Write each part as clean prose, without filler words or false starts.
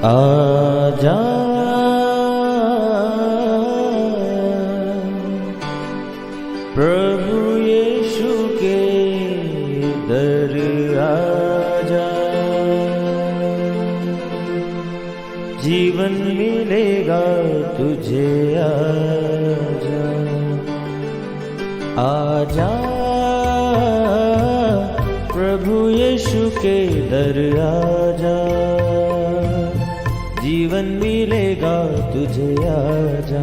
आजा प्रभु यीशु के दर आजा, जीवन मिलेगा तुझे। आजा आजा प्रभु यीशु के दर आजा, जीवन मिलेगा तुझे। आजा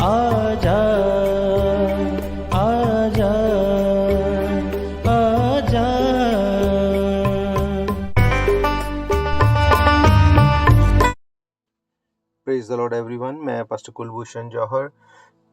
आजा आजा आजा। Praise the lord everyone. मैं pastor Kulbhushan Johar,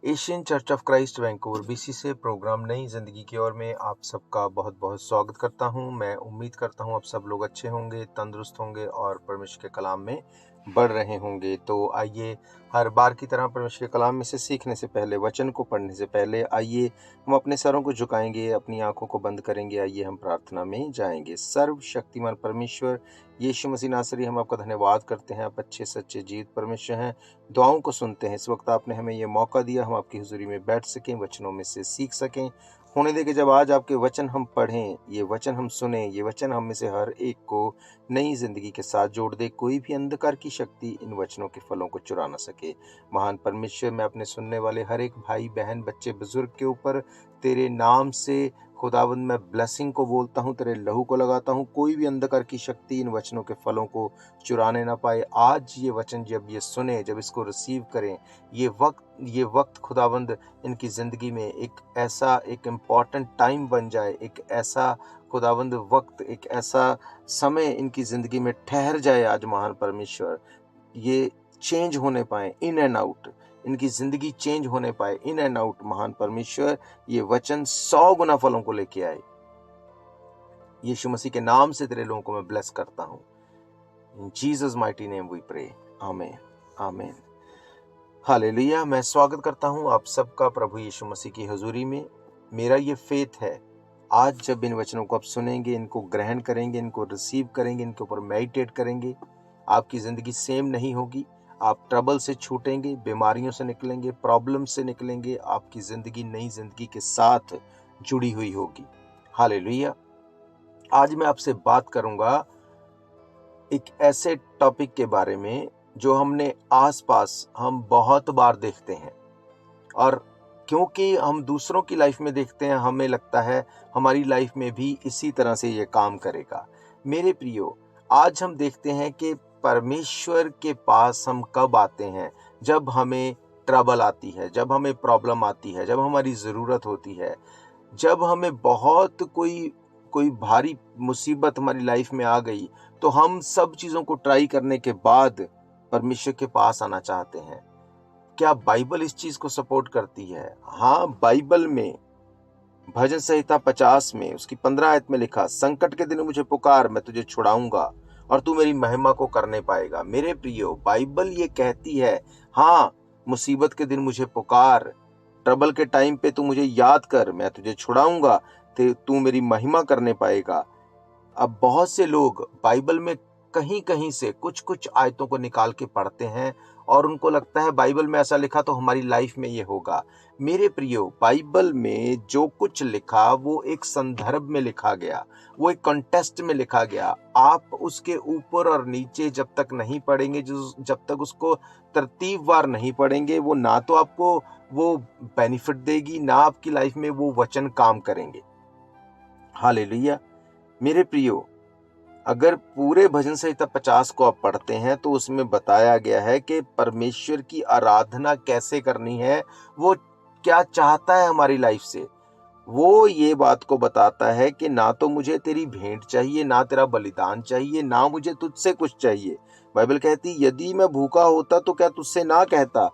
Asian church of Christ Vancouver BC से प्रोग्राम नई जिंदगी की ओर में आप सबका बहुत बहुत स्वागत करता हूं। मैं उम्मीद करता हूं आप सब लोग अच्छे होंगे, तंदुरुस्त होंगे और परमेश्वर के कलाम में बढ़ रहे होंगे। तो आइए, हर बार की तरह परमेश्वर के कलाम में से सीखने से पहले, वचन को पढ़ने से पहले, आइए हम अपने सरों को झुकाएंगे, अपनी आंखों को बंद करेंगे। आइए हम प्रार्थना में जाएंगे। सर्वशक्तिमान परमेश्वर यीशु मसीह नासरी, हम आपका धन्यवाद करते हैं। आप अच्छे सच्चे जीवित परमेश्वर हैं, दुआओं को सुनते हैं। इस वक्त आपने हमें ये मौका दिया, हम आपकी हुजूरी में बैठ सकें, वचनों में से सीख सकें। होने दे कि जब आज आपके वचन हम पढ़ें, ये वचन हम सुने, ये वचन हम में से हर एक को नई जिंदगी के साथ जोड़ दे। कोई भी अंधकार की शक्ति इन वचनों के फलों को चुरा ना सके। महान परमेश्वर, मैं अपने सुनने वाले हर एक भाई बहन, बच्चे बुजुर्ग के ऊपर तेरे नाम से खुदावंद मैं ब्लेसिंग को बोलता हूँ, तेरे लहू को लगाता हूँ। कोई भी अंधकार की शक्ति इन वचनों के फलों को चुराने ना पाए। आज ये वचन जब ये सुने, जब इसको रिसीव करें, ये वक्त खुदावंद इनकी ज़िंदगी में एक इम्पॉर्टेंट टाइम बन जाए। एक ऐसा खुदावंद वक्त, एक ऐसा समय इनकी ज़िंदगी में ठहर जाए। आज महान परमेश्वर, ये चेंज होने पाए, इन एंड आउट, इनकी ज़िंदगी चेंज होने पाए, इन एंड आउट। महान परमेश्वर, ये वचन 100 गुना फलों को लेके आए। यीशु मसीह के नाम से तेरे लोगों को मैं ब्लेस करता हूँ। In Jesus mighty name we pray, amen amen hallelujah. मैं स्वागत करता हूँ आप सबका प्रभु यीशु मसीह की हुजूरी में। मेरा ये फेथ है, आज जब इन वचनों को आप सुनेंगे, इनको ग्रहण करेंगे, इनको रिसीव करेंगे, इनके ऊपर मेडिटेट करेंगे, आपकी ज़िंदगी सेम नहीं होगी। आप ट्रबल से छूटेंगे, बीमारियों से निकलेंगे, प्रॉब्लम से निकलेंगे। आपकी ज़िंदगी नई ज़िंदगी के साथ जुड़ी हुई होगी। हालेलुया। आज मैं आपसे बात करूंगा एक ऐसे टॉपिक के बारे में जो हमने आसपास हम बहुत बार देखते हैं, और क्योंकि हम दूसरों की लाइफ में देखते हैं, हमें लगता है हमारी लाइफ में भी इसी तरह से ये काम करेगा। मेरे प्रियो, आज हम देखते हैं कि परमेश्वर के पास हम कब आते हैं, जब हमें ट्रबल आती है, जब हमें प्रॉब्लम आती है, जब हमारी ज़रूरत होती है, जब हमें बहुत कोई भारी मुसीबत हमारी लाइफ में आ गई, तो हम सब चीज़ों को ट्राई करने के बाद परमेश्वर के पास आना चाहते हैं। क्या बाइबल इस चीज़ को सपोर्ट करती है? हाँ, बाइबल में भजन संहिता 50 में उसकी 15 आयत में लिखा, संकट के दिन मुझे पुकार, मैं तुझे छुड़ाऊंगा और तू मेरी महिमा को करने पाएगा। मेरे प्रियो, बाइबल ये कहती है, हाँ, मुसीबत के दिन मुझे पुकार, ट्रबल के टाइम पे तू मुझे याद कर, मैं तुझे छुड़ाऊंगा, तू मेरी महिमा करने पाएगा। अब बहुत से लोग बाइबल में कहीं कहीं से कुछ आयतों को निकाल के पढ़ते हैं और उनको लगता है बाइबल में ऐसा लिखा तो हमारी लाइफ में ये होगा। मेरे प्रियो, बाइबल में जो कुछ लिखा वो एक संदर्भ में लिखा गया, वो एक कॉन्टेक्स्ट में लिखा गया। आप उसके ऊपर और नीचे जब तक नहीं पढ़ेंगे, जब तक उसको तरतीबवार नहीं पढ़ेंगे, वो ना तो आपको वो बेनिफिट देगी, ना आपकी लाइफ में वो वचन काम करेंगे। हालेलुया। मेरे प्रियो, अगर पूरे भजन संहिता 50 को आप पढ़ते हैं तो उसमें बताया गया है कि परमेश्वर की आराधना कैसे करनी है, वो क्या चाहता है हमारी लाइफ से। वो ये बात को बताता है कि ना तो मुझे तेरी भेंट चाहिए, ना तेरा बलिदान चाहिए, ना मुझे तुझसे कुछ चाहिए। बाइबल कहती, यदि मैं भूखा होता तो क्या तुझसे ना कहता,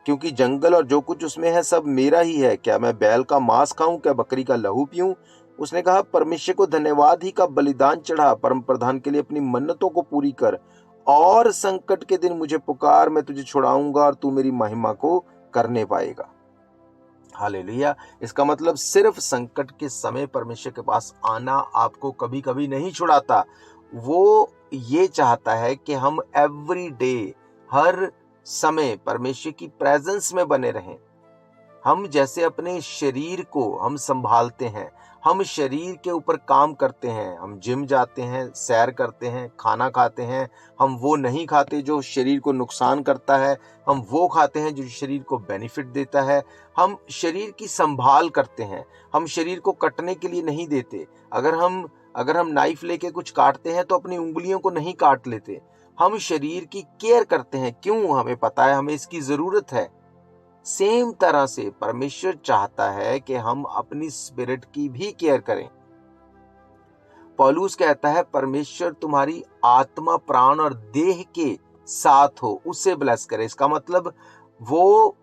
क्योंकि जंगल और जो कुछ उसमें है सब मेरा ही है। क्या मैं बैल का मांस खाऊं, क्या बकरी का लहू पीऊं? उसने कहा, परमेश्वर को धन्यवाद ही का बलिदान चढ़ा, परम प्रधान के लिए अपनी मन्नतों को पूरी कर, और संकट के दिन मुझे पुकार, मैं तुझे छुड़ाऊंगा और तू मेरी महिमा को करने पाएगा। हालेलुया। इसका मतलब सिर्फ संकट के समय परमेश्वर के पास आना आपको कभी कभी नहीं छुड़ाता। वो ये चाहता है कि हम एवरी डे, हर समय परमेश्वर की प्रेजेंस में बने रहें। हम जैसे अपने शरीर को हम संभालते हैं, हम शरीर के ऊपर काम करते हैं, हम जिम जाते हैं, सैर करते हैं, खाना खाते हैं, हम वो नहीं खाते जो शरीर को नुकसान करता है, हम वो खाते हैं जो शरीर को बेनिफिट देता है। हम शरीर की संभाल करते हैं, हम शरीर को कटने के लिए नहीं देते। अगर हम नाइफ लेके कुछ काटते हैं तो अपनी उंगलियों को नहीं काट लेते। हम शरीर की केयर करते हैं, क्यों? हमें पता है हमें इसकी जरूरत है। सेम तरह से परमेश्वर चाहता है कि हम अपनी स्पिरिट की भी केयर करें। पौलुस कहता है परमेश्वर तुम्हारी आत्मा, प्राण और देह के साथ हो, उससे ब्लेस करे। इसका मतलब वो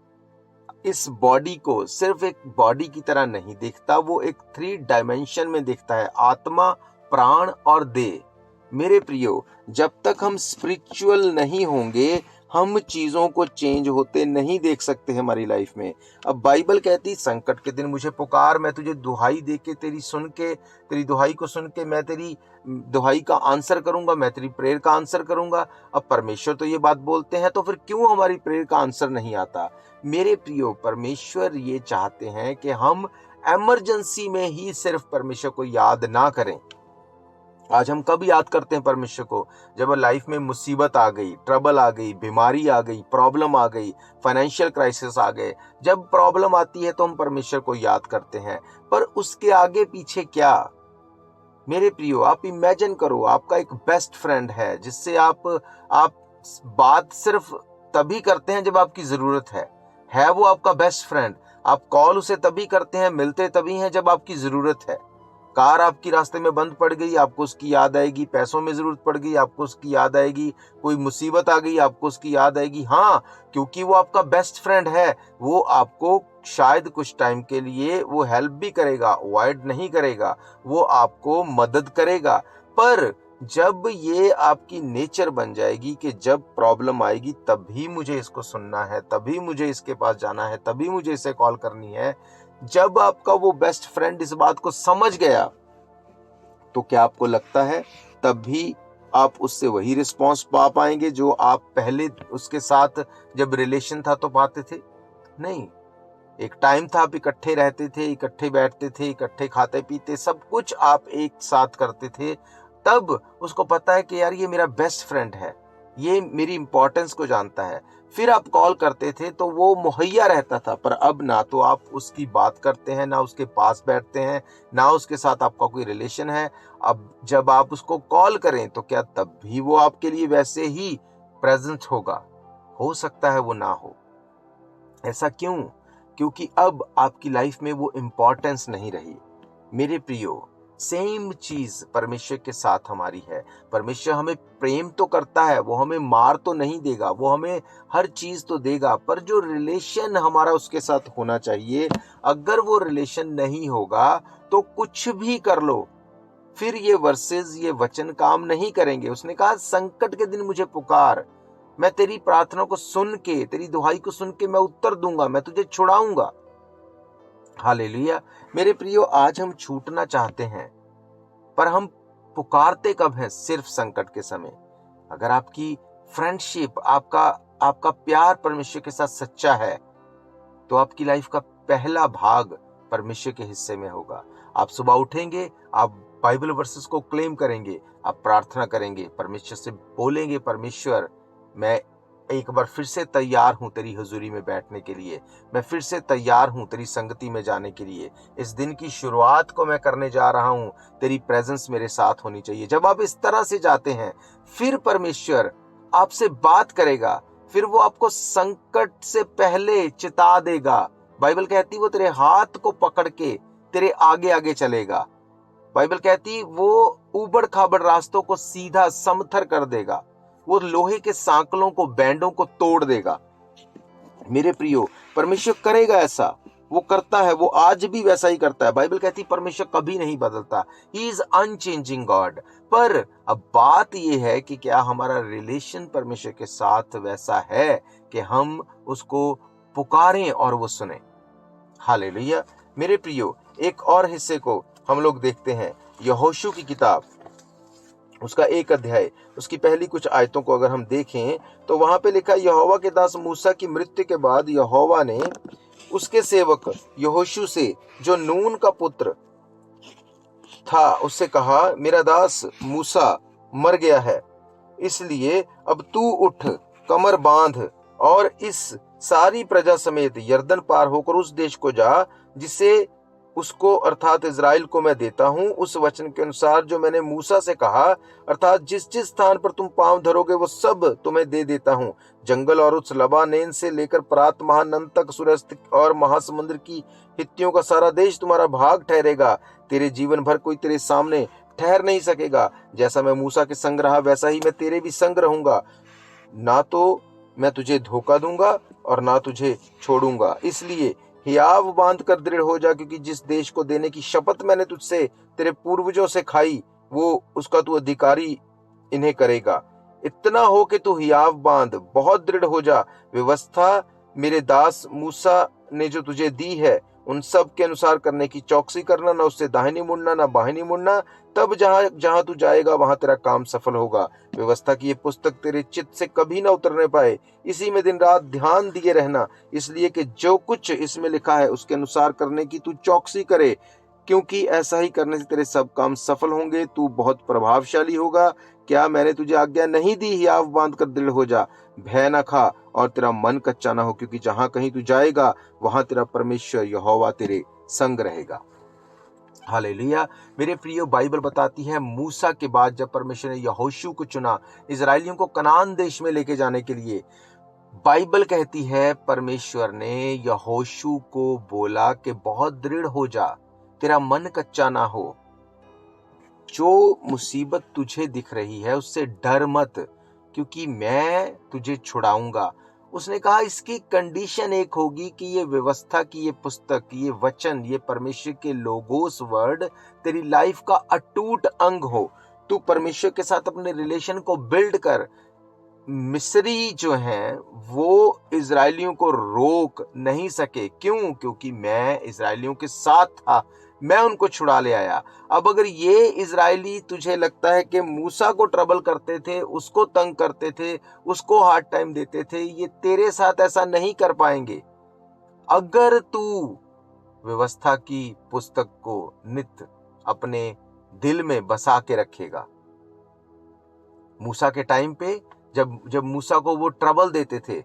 इस बॉडी को सिर्फ एक बॉडी की तरह नहीं देखता, वो एक 3 डायमेंशन में देखता है, आत्मा, प्राण और देह। मेरे प्रियो, जब तक हम स्पिरिचुअल नहीं होंगे, हम चीजों को चेंज होते नहीं देख सकते हमारी लाइफ में। अब बाइबल कहती संकट के दिन मुझे पुकार, मैं तुझे दुहाई दे के तेरी दुहाई को सुन के मैं तेरी दुहाई का आंसर करूंगा, मैं तेरी प्रेयर का आंसर करूंगा। अब परमेश्वर तो ये बात बोलते हैं, तो फिर क्यों हमारी प्रेयर का आंसर नहीं आता? मेरे प्रियो, परमेश्वर ये चाहते हैं कि हम इमरजेंसी में ही सिर्फ परमेश्वर को याद ना करें। आज हम कब याद करते हैं परमेश्वर को? जब लाइफ में मुसीबत आ गई, ट्रबल आ गई, बीमारी आ गई, प्रॉब्लम आ गई, फाइनेंशियल क्राइसिस आ गए। जब प्रॉब्लम आती है तो हम परमेश्वर को याद करते हैं, पर उसके आगे पीछे क्या? मेरे प्रियो, आप इमेजिन करो, आपका एक बेस्ट फ्रेंड है जिससे आप बात सिर्फ तभी करते हैं जब आपकी जरूरत है वो आपका बेस्ट फ्रेंड। आप कॉल उसे तभी करते हैं, मिलते तभी हैं जब आपकी जरूरत है। कार आपकी रास्ते में बंद पड़ गई, आपको उसकी याद आएगी। पैसों में जरूरत पड़ गई, आपको उसकी याद आएगी। कोई मुसीबत आ गई, आपको उसकी याद आएगी। हाँ, क्योंकि वो आपका बेस्ट फ्रेंड है। वो आपको शायद कुछ टाइम के लिए वो हेल्प भी करेगा, अवॉइड नहीं करेगा, वो आपको मदद करेगा। पर जब ये आपकी नेचर बन जाएगी कि जब प्रॉब्लम आएगी तभी मुझे इसको सुनना है, तभी मुझे इसके पास जाना है, तभी मुझे इसे कॉल करनी है, जब आपका वो बेस्ट फ्रेंड इस बात को समझ गया, तो क्या आपको लगता है तभी आप उससे वही रिस्पॉन्स पा पाएंगे जो आप पहले उसके साथ जब रिलेशन था तो पाते थे? नहीं। एक टाइम था, आप इकट्ठे रहते थे, इकट्ठे बैठते थे, इकट्ठे खाते पीते, सब कुछ आप एक साथ करते थे। तब उसको पता है कि यार ये मेरा बेस्ट फ्रेंड है, ये मेरी इंपॉर्टेंस को जानता है। फिर आप कॉल करते थे तो वो मुहैया रहता था। पर अब ना तो आप उसकी बात करते हैं, ना उसके पास बैठते हैं, ना उसके साथ आपका कोई रिलेशन है। अब जब आप उसको कॉल करें तो क्या तब भी वो आपके लिए वैसे ही प्रेजेंट होगा? हो सकता है वो ना हो। ऐसा क्यों? क्योंकि अब आपकी लाइफ में वो इंपॉर्टेंस नहीं रही। मेरे प्रियो, सेम चीज परमेश्वर के साथ हमारी है। परमेश्वर हमें प्रेम तो करता है, वो हमें मार तो नहीं देगा, वो हमें हर चीज तो देगा, पर जो रिलेशन हमारा उसके साथ होना चाहिए, अगर वो रिलेशन नहीं होगा तो कुछ भी कर लो, फिर ये वर्सेस, ये वचन काम नहीं करेंगे। उसने कहा संकट के दिन मुझे पुकार, मैं तेरी प्रार्थना को सुन के, तेरी दुहाई को सुन के मैं उत्तर दूंगा, मैं तुझे छुड़ाऊंगा। हालेलुया। मेरे प्रियो, आज हम छूटना चाहते हैं, पर हम पुकारते कब हैं? सिर्फ संकट के समय। अगर आपकी फ्रेंडशिप, आपका प्यार परमेश्वर के साथ सच्चा है, तो आपकी लाइफ का पहला भाग परमेश्वर के हिस्से में होगा। आप सुबह उठेंगे, आप बाइबल वर्सेस को क्लेम करेंगे, आप प्रार्थना करेंगे, परमेश्वर से बोलेंगे, परमेश्वर मैं एक बार फिर से तैयार हूं तेरी हुजूरी में बैठने के लिए, मैं फिर से तैयार हूं तेरी संगति में जाने के लिए। इस दिन की शुरुआत को मैं करने जा रहा हूं, तेरी प्रेजेंस मेरे साथ होनी चाहिए। जब आप इस तरह से जाते हैं, फिर परमेश्वर आपसे बात करेगा, फिर वो आपको संकट से पहले चिता देगा। बाइबल कहती वो तेरे हाथ को पकड़ के तेरे आगे आगे चलेगा। बाइबल कहती वो उबड़ खाबड़ रास्तों को सीधा समथर कर देगा, वो लोहे के सांकलों को, बैंडों को तोड़ देगा। मेरे प्रियो, परमेश्वर करेगा ऐसा, वो करता है, वो आज भी वैसा ही करता है। बाइबल कहती परमेश्वर कभी नहीं बदलता, ही इज अनचेंजिंग गॉड। पर अब बात ये है कि क्या हमारा रिलेशन परमेश्वर के साथ वैसा है कि हम उसको पुकारें और वो सुने? हालेलुया। मेरे प्रियो, एक और हिस्से को हम लोग देखते हैं, यहोशू की किताब उसका 1 अध्याय, उसकी पहली कुछ आयतों को अगर हम देखें तो वहां पे लिखा, यहोवा के दास मूसा की मृत्यु के बाद यहोवा ने उसके सेवक यहोशू से, जो नून का पुत्र था, उससे कहा, मेरा दास मूसा मर गया है, इसलिए अब तू उठ, कमर बांध और इस सारी प्रजा समेत यरदन पार होकर उस देश को जा जिसे उसको अर्थात इज़राइल को मैं देता हूं, उस वचन के अनुसार जो मैंने मूसा से कहा, अर्थात जिस जिस स्थान पर तुम पांव धरोगे वो सब तुम्हें दे देता हूं। जंगल और उस लबानोन से लेकर परात महानद तक, सूर्यास्त और महासमुद्र की हित्तियों का सारा देश तुम्हारा भाग ठहरेगा। तेरे जीवन भर कोई तेरे सामने ठहर नहीं सकेगा। जैसा मैं मूसा के संग रहा वैसा ही मैं तेरे भी संग रहूंगा। ना तो मैं तुझे धोखा दूंगा और ना तुझे छोड़ूंगा। इसलिए हियाव बांध कर दृढ़ हो जा, क्योंकि जिस देश को देने की शपथ मैंने तुझसे तेरे पूर्वजों से खाई, वो उसका तू अधिकारी इन्हें करेगा। इतना हो कि तू हियाव बांध, बहुत दृढ़ हो जा। व्यवस्था मेरे दास मूसा ने जो तुझे दी है, उन सब के अनुसार करने की चौकसी करना, ना उससे दाहिनी मुड़ना ना बाहिनी मुड़ना। तब जहां जहां तू जाएगा वहां तेरा काम सफल होगा। व्यवस्था की ये पुस्तक तेरे चित्त से कभी ना उतरने पाए। इसी में दिन रात ध्यान दिए रहना, इसलिए कि जो कुछ इसमें लिखा है उसके अनुसार करने की तू चौकसी करे, क्योंकि ऐसा ही करने से तेरे सब काम सफल होंगे। तू बहुत प्रभावशाली होगा। क्या मैंने तुझे आज्ञा नहीं दी? हियाव बांध कर दृढ़ हो जा, भय न खा और तेरा मन कच्चा ना हो, क्योंकि जहां कहीं तू जाएगा वहां तेरा परमेश्वर यहोवा तेरे संग रहेगा। हालेलुया। मेरे प्रियो, बाइबल बताती है मूसा के बाद जब परमेश्वर ने यहोशू को चुना इजरायलियों को कनान देश में लेके जाने के लिए, बाइबल कहती है परमेश्वर ने यहोशू को बोला कि बहुत दृढ़ हो जा, तेरा मन कच्चा ना हो। जो मुसीबत तुझे दिख रही है उससे डर मत, क्योंकि मैं तुझे छुड़ाऊंगा। उसने कहा इसकी कंडीशन एक होगी कि ये व्यवस्था की ये पुस्तक, ये वचन, ये परमेश्वर के लोगोस वर्ड तेरी लाइफ का अटूट अंग हो। तू परमेश्वर के साथ अपने रिलेशन को बिल्ड कर। मिस्री जो हैं वो इजरायलियों को रोक नहीं सके। क्यों? क्योंकि मैं इजरायलियों के साथ था, मैं उनको छुड़ा ले आया। अब अगर ये इजरायली तुझे लगता है कि मूसा को ट्रबल करते थे, उसको तंग करते थे, उसको हार्ड टाइम देते थे, ये तेरे साथ ऐसा नहीं कर पाएंगे अगर तू व्यवस्था की पुस्तक को नित्य अपने दिल में बसा के रखेगा। मूसा के टाइम पे जब मूसा को वो ट्रबल देते थे,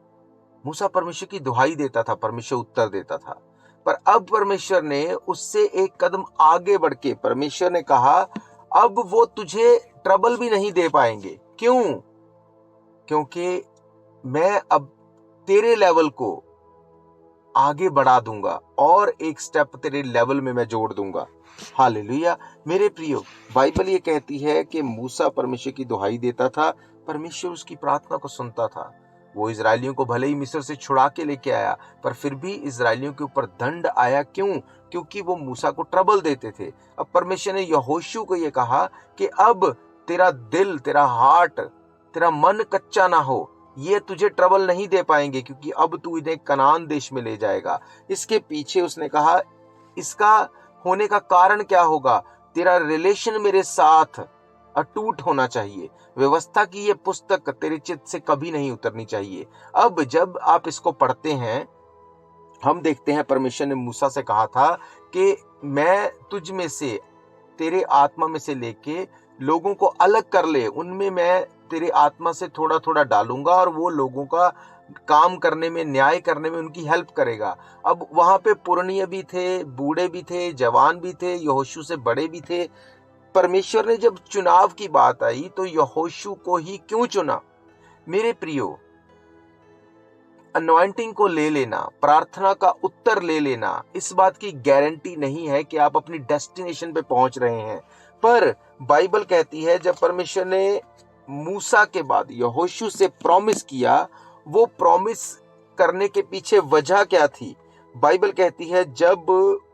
मूसा परमेश्वर की दुहाई देता था, परमेश्वर उत्तर देता था। पर अब परमेश्वर ने उससे एक कदम आगे बढ़ के परमेश्वर ने कहा अब वो तुझे ट्रबल भी नहीं दे पाएंगे। क्यों? क्योंकि मैं अब तेरे लेवल को आगे बढ़ा दूंगा और एक स्टेप तेरे लेवल में मैं जोड़ दूंगा। हालेलुया। मेरे प्रियो, बाइबल ये कहती है कि मूसा परमेश्वर की दुहाई देता था, परमेश्वर उसकी प्रार्थना को सुनता था। वो इजरायलियों को भले ही मिस्र से छुड़ा के लेके आया, पर फिर भी इजरायलियों के ऊपर दंड आया। क्यों? क्योंकि वो मूसा को ट्रबल देते थे। अब परमेश्वर ने यहोशू को ये कहा कि अब तेरा दिल, तेरा हार्ट, तेरा मन कच्चा ना हो। ये तुझे ट्रबल नहीं दे पाएंगे, क्योंकि अब तू इन्हें कनान देश में ले जाएगा। इसके पीछे उसने कहा इसका होने का कारण क्या होगा? तेरा रिलेशन मेरे साथ अटूट होना चाहिए। व्यवस्था की ये पुस्तक तेरे चित्त से कभी नहीं उतरनी चाहिए। अब जब आप इसको पढ़ते हैं, हम देखते हैं परमेश्वर ने मूसा से कहा था कि मैं तुझ में से, तेरे आत्मा में से लेके लोगों को अलग कर ले, उनमें मैं तेरे आत्मा से थोड़ा थोड़ा डालूंगा और वो लोगों का काम करने में, न्याय करने में उनकी हेल्प करेगा। अब वहां पे पुरनिय भी थे, बूढ़े भी थे, जवान भी थे, यहोशू से बड़े भी थे। परमेश्वर ने जब चुनाव की बात आई तो यहोशू को ही क्यों चुना? मेरे प्रियो, अनॉइंटिंग को ले लेना, प्रार्थना का उत्तर ले लेना, इस बात की गारंटी नहीं है कि आप अपनी डेस्टिनेशन पे पहुंच रहे हैं। पर बाइबल कहती है जब परमेश्वर ने मूसा के बाद यहोशू से प्रॉमिस किया, वो प्रॉमिस करने के पीछे वजह क्या थी? बाइबल कहती है जब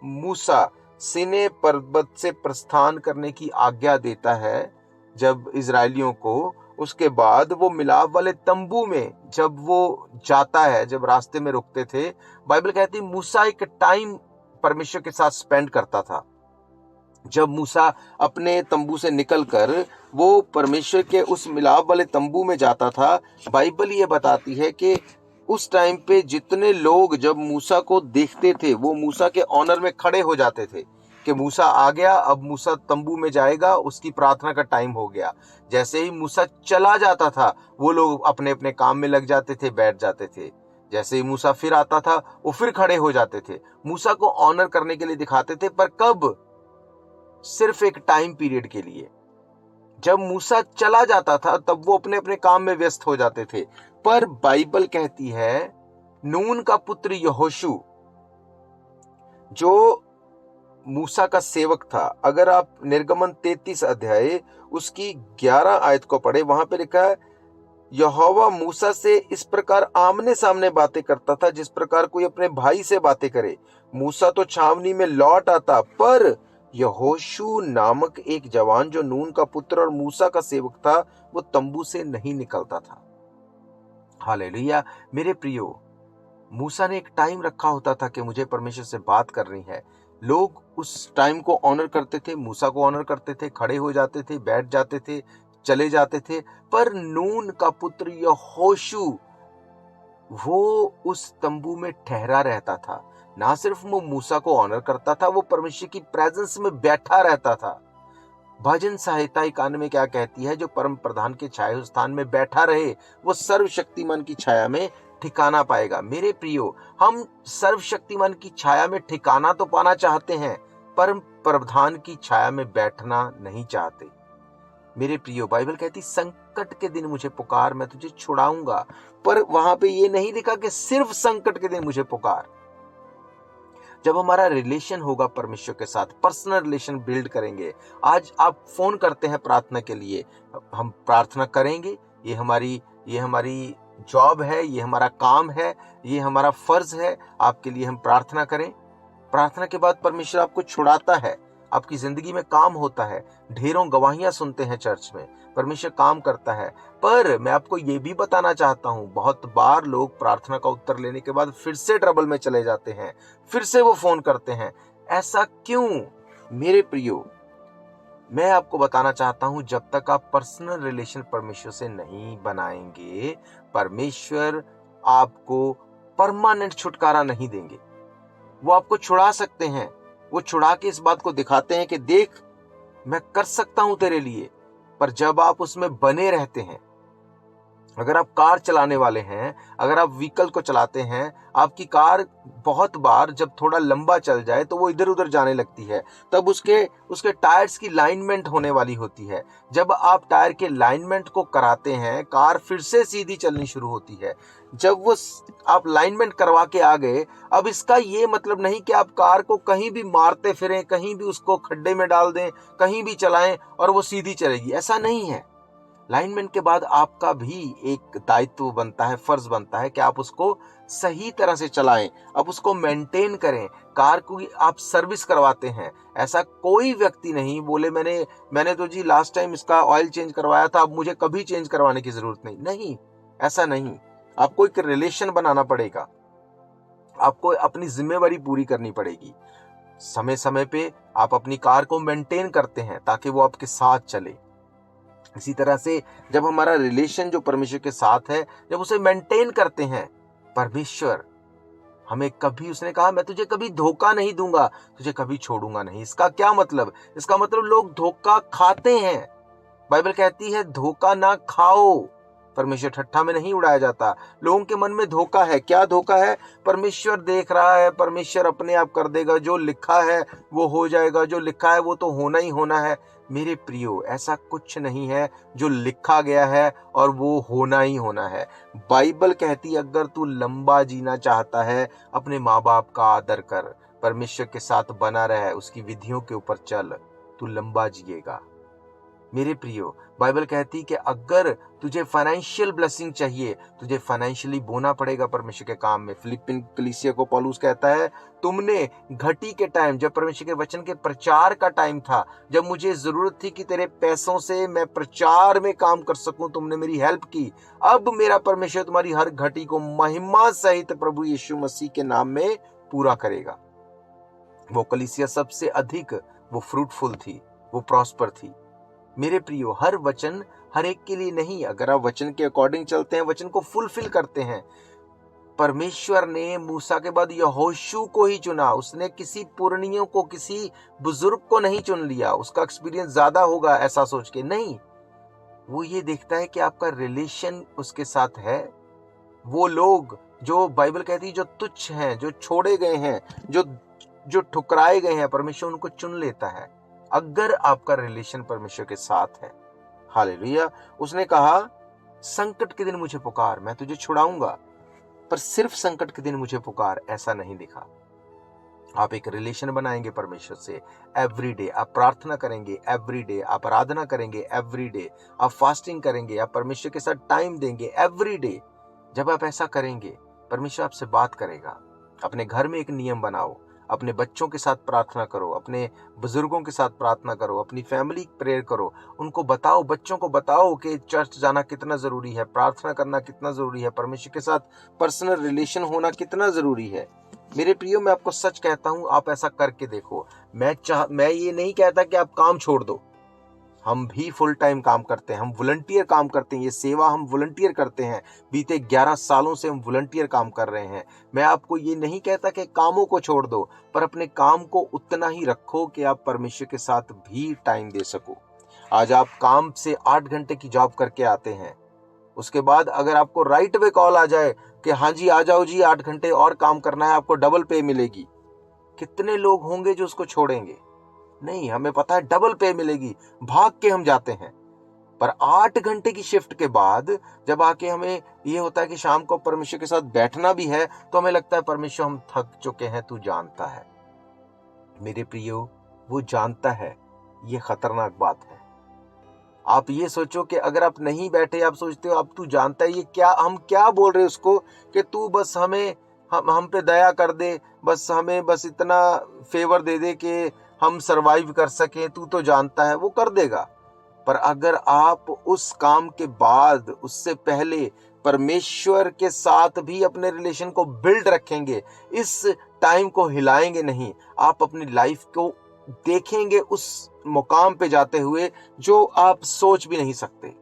मूसा सीने पर्वत से प्रस्थान करने की आज्ञा देता है जब इजरायलियों को, उसके बाद वो मिलाप वाले तंबू में जब वो जाता है, जब रास्ते में रुकते थे, बाइबल कहती है मूसा एक टाइम परमेश्वर के साथ स्पेंड करता था। जब मूसा अपने तंबू से निकलकर वो परमेश्वर के उस मिलाप वाले तंबू में जाता था, बाइबल ये बताती है कि उस टाइम पे जितने लोग जब मूसा को देखते थे वो मूसा के ऑनर में खड़े हो जाते थे कि मूसा आ गया, अब मूसा तंबू में जाएगा, उसकी प्रार्थना का टाइम हो गया। जैसे ही मूसा चला जाता था वो लोग अपने अपने काम में लग जाते थे, बैठ जाते थे। जैसे ही मूसा फिर आता था वो फिर खड़े हो जाते थे, मूसा को ऑनर करने के लिए दिखाते थे। पर कब? सिर्फ एक टाइम पीरियड के लिए। जब मूसा चला जाता था तब वो अपने अपने काम में व्यस्त हो जाते थे। पर बाइबल कहती है नून का पुत्र यहोशू जो मूसा का सेवक था, अगर आप निर्गमन 33 अध्याय उसकी 11 आयत को पढ़े, वहां पे लिखा है यहोवा मूसा से इस प्रकार आमने सामने बातें करता था जिस प्रकार कोई अपने भाई से बातें करे। मूसा तो छावनी में लौट आता, पर यहोशू नामक एक जवान जो नून का पुत्र और मूसा का सेवक था वो तंबू से नहीं निकलता था। हालेलुया। मेरे प्रियो, मूसा ने एक टाइम रखा होता था कि मुझे परमेश्वर से बात करनी है। लोग उस टाइम को ऑनर करते थे, मूसा को ऑनर करते थे, खड़े हो जाते थे, बैठ जाते थे, चले जाते थे। पर नून का पुत्र यहोशू वो उस तंबू में ठहरा रहता था। ना सिर्फ वो मूसा को ऑनर करता था, वो परमेश्वर की प्रेजेंस में बैठा रहता था। भजन संहिता 91 में क्या कहती है? जो परम प्रधान के छाया स्थान में बैठा रहे वो सर्वशक्तिमान की छाया में ठिकाना पाएगा। मेरे प्रियो, हम सर्वशक्तिमान की छाया में ठिकाना तो पाना चाहते हैं, परम प्रधान की छाया में बैठना नहीं चाहते। मेरे प्रियो, बाइबल कहती संकट के दिन मुझे पुकार, मैं तुझे छुड़ाऊंगा। पर वहां पे ये नहीं लिखा कि सिर्फ संकट के दिन मुझे पुकार। जब हमारा रिलेशन होगा परमेश्वर के साथ, पर्सनल रिलेशन बिल्ड करेंगे। आज आप फोन करते हैं प्रार्थना के लिए, हम प्रार्थना करेंगे। ये हमारी जॉब है, ये हमारा काम है, ये हमारा फर्ज है आपके लिए हम प्रार्थना करें। प्रार्थना के बाद परमेश्वर आपको छुड़ाता है, आपकी जिंदगी में काम होता है। ढेरों गवाहियां सुनते हैं चर्च में, परमेश्वर काम करता है। पर मैं आपको ये भी बताना चाहता हूं, बहुत बार लोग प्रार्थना का उत्तर लेने के बाद फिर से ट्रबल में चले जाते हैं, फिर से वो फोन करते हैं। ऐसा क्यों? मेरे प्रियो, मैं आपको बताना चाहता हूं, जब तक आप पर्सनल रिलेशन परमेश्वर से नहीं बनाएंगे, परमेश्वर आपको परमानेंट छुटकारा नहीं देंगे। वो आपको छुड़ा सकते हैं, वो छुड़ा के इस बात को दिखाते हैं कि देख मैं कर सकता हूं तेरे लिए। पर जब आप उसमें बने रहते हैं, अगर आप कार चलाने वाले हैं, अगर आप व्हीकल को चलाते हैं, आपकी कार बहुत बार जब थोड़ा लंबा चल जाए तो वो इधर उधर जाने लगती है, तब उसके टायर्स की लाइनमेंट होने वाली होती है। जब आप टायर के लाइनमेंट को कराते हैं, कार फिर से सीधी चलनी शुरू होती है। जब वो आप लाइनमेंट करवा के आ गए, अब इसका ये मतलब नहीं कि आप कार को कहीं भी मारते फिरें, कहीं भी उसको खड्डे में डाल दें, कहीं भी चलाएं और वो सीधी चलेगी, ऐसा नहीं है। लाइनमेंट के बाद आपका भी एक दायित्व बनता है, फर्ज बनता है कि आप उसको सही तरह से चलाएं, आप उसको मेंटेन करें। कार को आप सर्विस करवाते हैं। ऐसा कोई व्यक्ति नहीं बोले मैंने तो जी लास्ट टाइम इसका ऑयल चेंज करवाया था, अब मुझे कभी चेंज करवाने की जरूरत नहीं। नहीं, ऐसा नहीं। आपको एक रिलेशन बनाना पड़ेगा, आपको अपनी जिम्मेवारी पूरी करनी पड़ेगी। समय समय पे आप अपनी कार को मेंटेन करते हैं ताकि वो आपके साथ चले। इसी तरह से जब हमारा रिलेशन जो परमेश्वर के साथ है, जब उसे मेंटेन करते हैं, परमेश्वर हमें कभी, उसने कहा मैं तुझे कभी धोखा नहीं दूंगा, तुझे कभी छोड़ूंगा नहीं। इसका क्या मतलब? इसका मतलब लोग धोखा खाते हैं। बाइबल कहती है धोखा ना खाओ। परमेश्वर ठट्ठा में नहीं उड़ाया जाता। लोगों के मन में धोखा है। क्या धोखा है? परमेश्वर देख रहा है, परमेश्वर अपने आप कर देगा, जो लिखा है वो हो जाएगा, जो लिखा है वो तो होना ही होना है। मेरे प्रियो, ऐसा कुछ नहीं है जो लिखा गया है और वो होना ही होना है। बाइबल कहती है अगर तू लंबा जीना चाहता है, अपने माँ बाप का आदर कर, परमेश्वर के साथ बना रहे, उसकी विधियों के ऊपर चल, तू लंबा जिएगा। मेरे प्रियो, बाइबल कहती है कि अगर तुझे फाइनेंशियल ब्लेसिंग चाहिए, तुझे फाइनेंशियली बोना पड़ेगा परमेश्वर के काम में। फिलिपिन कलीसिया को पौलुस कहता है तुमने घटी के टाइम, जब परमेश्वर के वचन के प्रचार का टाइम था, जब मुझे जरूरत थी कि तेरे पैसों से मैं प्रचार में काम कर सकूं, तुमने मेरी हेल्प की। अब मेरा परमेश्वर तुम्हारी हर घटी को महिमा सहित प्रभु यीशु मसीह के नाम में पूरा करेगा। वो कलीसिया सबसे अधिक वो फ्रूटफुल थी, वो प्रॉस्पर थी। मेरे प्रियो, हर वचन हर एक के लिए नहीं। अगर आप वचन के अकॉर्डिंग चलते हैं, वचन को फुलफिल करते हैं। परमेश्वर ने मूसा के बाद यहोशू को ही चुना। उसने किसी पुरनियों को, किसी बुजुर्ग को नहीं चुन लिया, उसका एक्सपीरियंस ज्यादा होगा ऐसा सोच के नहीं। वो ये देखता है कि आपका रिलेशन उसके साथ है। वो लोग जो बाइबल कहती है जो तुच्छ हैं, जो छोड़े गए हैं, जो जो ठुकराए गए हैं, परमेश्वर उनको चुन लेता है अगर आपका रिलेशन परमेश्वर के साथ है। हालेलुया। उसने कहा, संकट के दिन मुझे पुकार, मैं तुझे छुड़ाऊंगा। पर सिर्फ संकट के दिन मुझे पुकार, ऐसा नहीं लिखा। आप एक रिलेशन बनाएंगे परमेश्वर से एवरीडे। आप प्रार्थना करेंगे एवरीडे, आप आराधना करेंगे एवरीडे, आप फास्टिंग करेंगे, आप परमेश्वर के साथ टाइम देंगे एवरीडे। जब आप ऐसा करेंगे, परमेश्वर आपसे बात करेगा। अपने घर में एक नियम बनाओ, अपने बच्चों के साथ प्रार्थना करो, अपने बुजुर्गों के साथ प्रार्थना करो, अपनी फैमिली प्रेयर करो। उनको बताओ, बच्चों को बताओ कि चर्च जाना कितना जरूरी है, प्रार्थना करना कितना जरूरी है, परमेश्वर के साथ पर्सनल रिलेशन होना कितना जरूरी है। मेरे प्रियो, मैं आपको सच कहता हूं, आप ऐसा करके देखो। मैं ये नहीं कहता कि आप काम छोड़ दो। हम भी फुल टाइम काम करते हैं, हम वॉलंटियर काम करते हैं, ये सेवा हम वॉलंटियर करते हैं। बीते 11 सालों से हम वॉलंटियर काम कर रहे हैं। मैं आपको ये नहीं कहता कि कामों को छोड़ दो, पर अपने काम को उतना ही रखो कि आप परमेश्वर के साथ भी टाइम दे सको। आज आप काम से 8 घंटे की जॉब करके आते हैं, उसके बाद अगर आपको राइट वे कॉल आ जाए कि हाँ जी आ जाओ जी, 8 घंटे और काम करना है, आपको डबल पे मिलेगी, कितने लोग होंगे जो उसको छोड़ेंगे? नहीं, हमें पता है डबल पे मिलेगी, भाग के हम जाते हैं। पर 8 घंटे की शिफ्ट के बाद जब आके हमें ये होता है कि शाम को परमेश्वर के साथ बैठना भी है, तो हमें लगता है परमेश्वर हम थक चुके हैं, तू जानता है। मेरे प्रियो, वो जानता है, ये खतरनाक बात है। आप ये सोचो कि अगर आप नहीं बैठे, आप सोचते हो अब तू जानता है, ये क्या, हम क्या बोल रहे हैं उसको कि तू बस हमें हम पे दया कर दे, बस हमें बस इतना फेवर दे दे कि हम सरवाइव कर सकें, तू तो जानता है। वो कर देगा। पर अगर आप उस काम के बाद, उससे पहले परमेश्वर के साथ भी अपने रिलेशन को बिल्ड रखेंगे, इस टाइम को हिलाएंगे नहीं, आप अपनी लाइफ को देखेंगे उस मुकाम पे जाते हुए जो आप सोच भी नहीं सकते।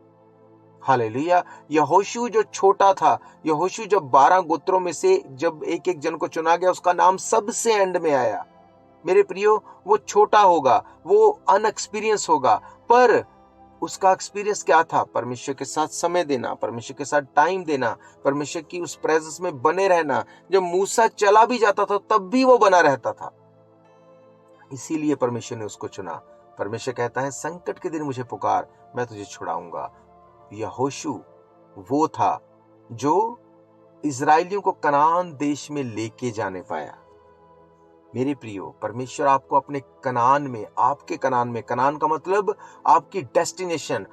हालेलुया। यहोशू जो छोटा था, यहोशू जब 12 गोत्रों में से जब एक एक जन को चुना गया, उसका नाम सबसे एंड में आया। मेरे प्रियो, वो छोटा होगा, वो अनएक्सपीरियंस होगा, पर उसका एक्सपीरियंस क्या था? परमेश्वर के साथ समय देना, परमेश्वर के साथ टाइम देना, परमेश्वर की उस प्रेजेंस में बने रहना। जब मूसा चला भी जाता था तब भी वो बना रहता था। इसीलिए परमेश्वर ने उसको चुना। परमेश्वर कहता है, संकट के दिन मुझे पुकार, मैं तुझे छुड़ाऊंगा। यहोशू वो था जो इजराइलियों को कनान देश में लेके जाने पाया। मेरे प्रियो, परमेश्वर आपको अपने कनान में, आपके कनान में, कनान का मतलब आपकी डेस्टिनेशन,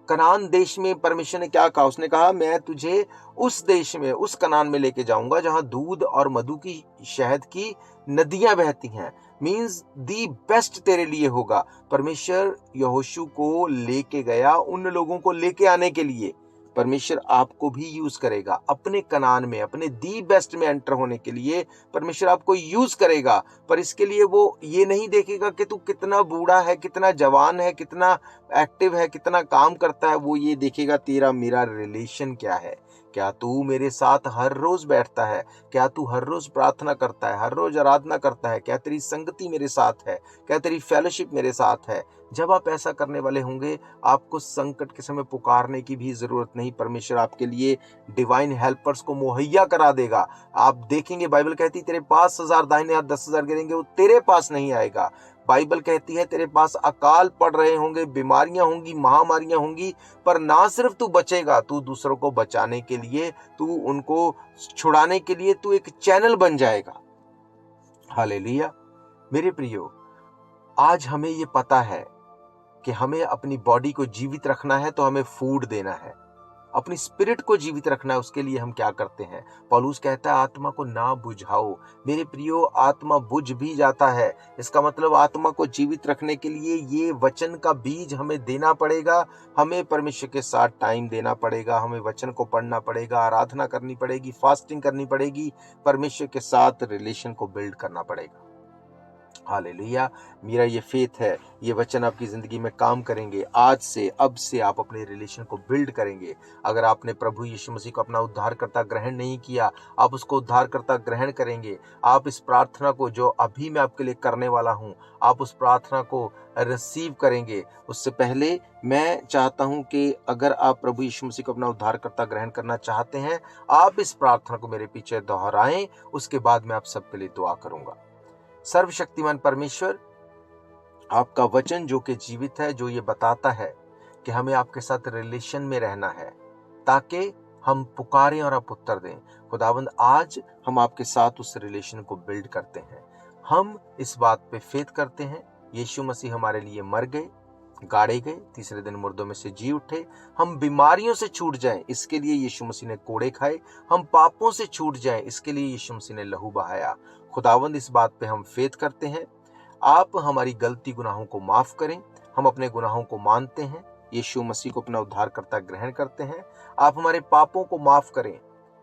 कनान देश में परमेश्वर ने क्या कहा? उसने कहा, मैं तुझे उस देश में, उस कनान में लेके जाऊंगा जहां दूध और मधु की, शहद की नदियां बहती हैं। मींस दी बेस्ट तेरे लिए होगा। परमेश्वर यहोशू को लेके गया, उन लोगों को लेके आने के लिए। परमेश्वर आपको भी यूज करेगा अपने कनान में, अपने दी बेस्ट में एंटर होने के लिए परमेश्वर आपको यूज करेगा। पर इसके लिए वो ये नहीं देखेगा कि तू कितना बूढ़ा है, कितना जवान है, कितना एक्टिव है, कितना काम करता है। वो ये देखेगा तेरा मेरा रिलेशन क्या है। क्या तू मेरे साथ हर रोज बैठता है? क्या तू हर रोज प्रार्थना करता है, हर रोज आराधना करता है? क्या तेरी संगति मेरे साथ है? क्या तेरी फेलोशिप मेरे साथ है? जब आप ऐसा करने वाले होंगे, आपको संकट के समय पुकारने की भी जरूरत नहीं। परमेश्वर आपके लिए डिवाइन हेल्पर्स को मुहैया करा देगा। आप देखेंगे, बाइबल कहती है तेरे पास 1000 दाहिने हाथ 10,000 गिरेंगे, वो तेरे पास नहीं आएगा। बाइबल कहती है तेरे पास अकाल पड़ रहे होंगे, बीमारियां होंगी, महामारियां होंगी, पर ना सिर्फ तू बचेगा, तू दूसरों को बचाने के लिए, तू उनको छुड़ाने के लिए, तू एक चैनल बन जाएगा। हालेलुया। मेरे प्रियो, आज हमें ये पता है कि हमें अपनी बॉडी को जीवित रखना है तो हमें फूड देना है। अपनी स्पिरिट को जीवित रखना है, उसके लिए हम क्या करते हैं? पौलुस कहता है आत्मा को ना बुझाओ। मेरे प्रियो, आत्मा बुझ भी जाता है। इसका मतलब आत्मा को जीवित रखने के लिए ये वचन का बीज हमें देना पड़ेगा। हमें परमेश्वर के साथ टाइम देना पड़ेगा, हमें वचन को पढ़ना पड़ेगा, आराधना करनी पड़ेगी, फास्टिंग करनी पड़ेगी, परमेश्वर के साथ रिलेशन को बिल्ड करना पड़ेगा। हालेलुया। मेरा ये फेथ है, ये वचन आपकी ज़िंदगी में काम करेंगे। आज से, अब से आप अपने रिलेशन को बिल्ड करेंगे। अगर आपने प्रभु यीशु मसीह को अपना उद्धारकर्ता ग्रहण नहीं किया, आप उसको उद्धारकर्ता ग्रहण करेंगे। आप इस प्रार्थना को जो अभी मैं आपके लिए करने वाला हूँ, आप उस प्रार्थना को रिसीव करेंगे। उससे पहले मैं चाहता हूँ कि अगर आप प्रभु यीशु मसीह को अपना उद्धारकर्ता ग्रहण करना चाहते हैं, आप इस प्रार्थना को मेरे पीछे दोहराएं। उसके बाद मैं आप सबके लिए दुआ करूँगा। सर्वशक्तिमान परमेश्वर, आपका वचन जो कि जीवित है, जो ये बताता है कि हमें आपके साथ रिलेशन में रहना है ताकि हम पुकारें और आप उत्तर दें। खुदावंद, आज हम आपके साथ उस रिलेशन को बिल्ड करते हैं। हम इस बात पे फेथ करते हैं, यीशु मसीह हमारे लिए मर गए, गाड़े गए, तीसरे दिन मुर्दों में से जी उठे। हम बीमारियों से छूट जाएं, इसके लिए यीशु मसीह ने कोड़े खाए। हम पापों से छूट जाएं, इसके लिए यीशु मसीह ने लहू बहाया। खुदावंद, इस बात पे हम फेथ करते हैं। आप हमारी गलती गुनाहों को माफ करें। हम अपने गुनाहों को मानते हैं, यीशु मसीह को अपना उद्धारकर्ता ग्रहण करते हैं। आप हमारे पापों को माफ करें,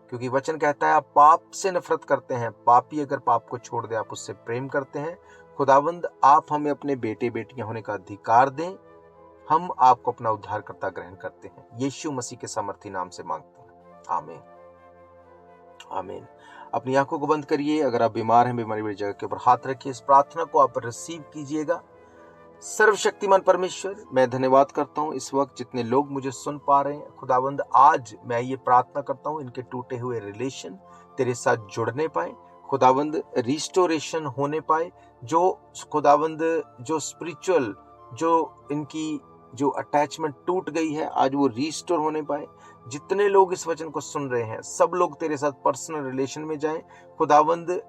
क्योंकि वचन कहता है आप पाप से नफरत करते हैं। पापी अगर पाप को छोड़ दे, आप उससे प्रेम करते हैं। खुदावंद, आप हमें अपने बेटे बेटियां होने का अधिकार दें। हम आपको अपना उद्धारकर्ता ग्रहण करते हैं, यीशु मसीह के सामर्थी नाम से मांगते हैं, आमीन आमीन। अपनी आंखों को बंद करिए। अगर आप बीमार हैं, बीमारी वाली जगह के ऊपर हाथ रखिए। इस प्रार्थना को आप रिसीव कीजिएगा। सर्वशक्तिमान परमेश्वर, मैं धन्यवाद करता हूँ इस वक्त जितने लोग मुझे सुन पा रहे हैं। खुदावंद, आज मैं ये प्रार्थना करता हूँ इनके टूटे हुए रिलेशन तेरे साथ जुड़ने पाए। खुदावंद, रिस्टोरेशन होने पाए। जो खुदावंद, जो स्पिरिचुअल, जो इनकी जो अटैचमेंट टूट गई है, आज वो रिस्टोर होने पाए। जितने लोग इस वचन को सुन रहे हैं, सब लोग तेरे साथ पर्सनल रिलेशन में जाएं। खुदावंद,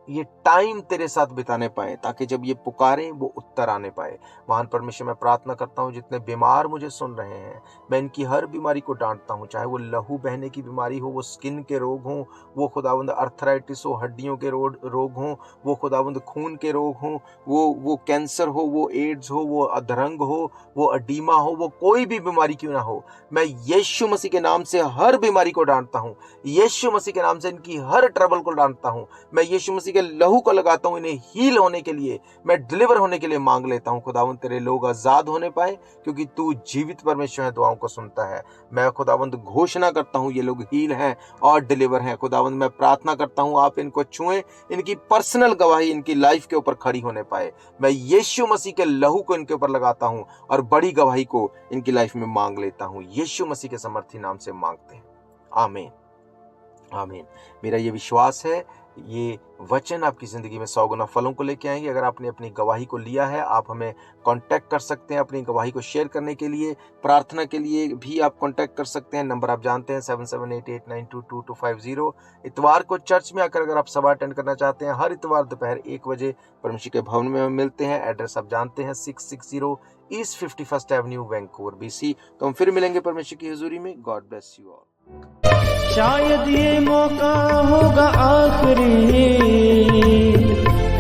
ये टाइम तेरे साथ बिताने पाए ताकि जब ये पुकारें वो उत्तर आने पाए। महान परमेश्वर, मैं प्रार्थना करता हूँ जितने बीमार मुझे सुन रहे हैं, मैं इनकी हर बीमारी को डांटता हूँ, चाहे वो लहू बहने की बीमारी हो, वो स्किन के रोग हों, वो खुदावंद अर्थराइटिस हो, हड्डियों के रोग हों, वो खुदावंद खून के रोग हों, वो कैंसर हो, वो एड्स हो, वो अधरंग हो, वो अडीमा हो, वो कोई भी बीमारी क्यों ना हो, मैं यीशु मसीह के नाम से हर बीमारी को डांटता हूँ। यीशु मसीह के नाम से इनकी हर ट्रबल को डांटता हूँ। मैं यीशु मसीह लहू को लगाता हूं, इन्हें हील होने के लिए, मैं डिलीवर होने के लिए मांग लेता हूं। खुदावंद, तेरे लोग आजाद होने पाए, क्योंकि तू जीवित परमेश्वर है, दुआओं को सुनता है। मैं खुदावंद घोषणा करता हूं ये लोग हील हैं और डिलीवर हैं। खुदावंद, मैं प्रार्थना करता हूं आप इनको छुएं, इनकी पर्सनल गवाही इनकी लाइफ के ऊपर खड़ी होने पाए। मैं यीशु मसीह के लहू को इनके ऊपर लगाता हूं और बड़ी गवाही को इनकी लाइफ में मांग लेता हूं। यीशु मसीह के सामर्थी नाम से मांगते हैं, आमीन आमीन। मेरा ये विश्वास है ये वचन आपकी जिंदगी में 100 गुना फलों को लेके आएंगे। अगर आपने अपनी गवाही को लिया है, आप हमें कांटेक्ट कर सकते हैं अपनी गवाही को शेयर करने के लिए। प्रार्थना के लिए भी आप कांटेक्ट कर सकते हैं। नंबर आप जानते हैं 7788922250। इतवार को चर्च में आकर अगर आप सभा अटेंड करना चाहते हैं, हर इतवार दोपहर 1 बजे परमेश्वर के भवन में हम मिलते हैं। एड्रेस आप जानते हैं 660 east 51st Avenue, Vancouver, BC। तो हम फिर मिलेंगे परमेश्वर की हुजूरी में। God bless you all. शायद ये मौका होगा आखिरी,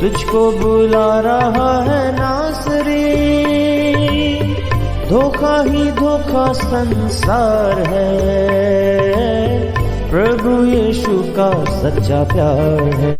तुझको बुला रहा है नासरी। धोखा ही धोखा संसार है, प्रभु यीशु का सच्चा प्यार है।